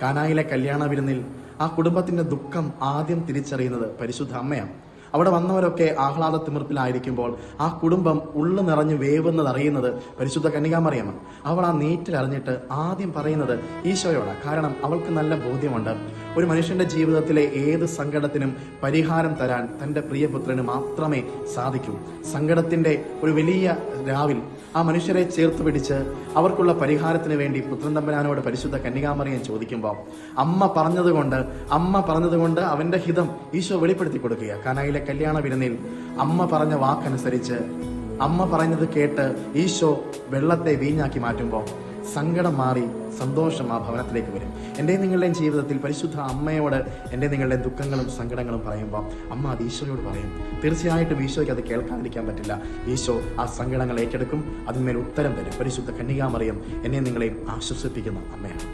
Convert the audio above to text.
കാനായിലെ കല്യാണ വിരുന്നിൽ ആ കുടുംബത്തിന്റെ ദുഃഖം ആദ്യം തിരിച്ചറിയുന്നത് പരിശുദ്ധ അമ്മയാണ്. അവിടെ വന്നവരൊക്കെ ആഹ്ലാദ തിമിർപ്പിലായിരിക്കുമ്പോൾ ആ കുടുംബം ഉള്ളു നിറഞ്ഞു വേവുന്നത് അറിയുന്നത് പരിശുദ്ധ കന്യകാമറിയമ്മ. അവൾ ആ നീറ്റിലറിഞ്ഞിട്ട് ആദ്യം പറയുന്നത് ഈശോയോടാണ്. കാരണം അവൾക്ക് നല്ല ബോധ്യമുണ്ട്, ഒരു മനുഷ്യന്റെ ജീവിതത്തിലെ ഏത് സങ്കടത്തിനും പരിഹാരം തരാൻ തൻ്റെ പ്രിയപുത്രന് മാത്രമേ സാധിക്കൂ. സങ്കടത്തിന്റെ ഒരു വലിയ രാവിൽ ആ മനുഷ്യരെ ചേർത്ത് പിടിച്ച് അവർക്കുള്ള പരിഹാരത്തിന് വേണ്ടി പുത്രൻ തമ്പുരാനോട് പരിശുദ്ധ കന്യകാമറിയം ചോദിക്കുമ്പോൾ അമ്മ പറഞ്ഞതുകൊണ്ട് അവന്റെ ഹിതം ഈശോ വെളിപ്പെടുത്തി കൊടുക്കുക. കാനായിലെ കല്യാണ വിരുന്നിൽ അമ്മ പറഞ്ഞ വാക്കനുസരിച്ച് അമ്മ പറഞ്ഞത് കേട്ട് ഈശോ വെള്ളത്തെ വീഞ്ഞാക്കി മാറ്റുമ്പോൾ സങ്കടം മാറി സന്തോഷം ആ ഭവനത്തിലേക്ക് വരും. എൻ്റെയും നിങ്ങളുടെയും ജീവിതത്തിൽ പരിശുദ്ധ അമ്മയോട് എൻ്റെ നിങ്ങളുടെ ദുഃഖങ്ങളും സങ്കടങ്ങളും പറയുമ്പോൾ അമ്മ അത് ഈശോയോട് പറയും. തീർച്ചയായിട്ടും ഈശോയ്ക്ക് അത് കേൾക്കാതിരിക്കാൻ പറ്റില്ല. ഈശോ ആ സങ്കടങ്ങൾ ഏറ്റെടുക്കും, അതിന്മേൽ ഉത്തരം തരും. പരിശുദ്ധ കന്യകാമറിയം എന്നെ നിങ്ങളെയും ആശ്വസിപ്പിക്കുന്ന അമ്മയാണ്.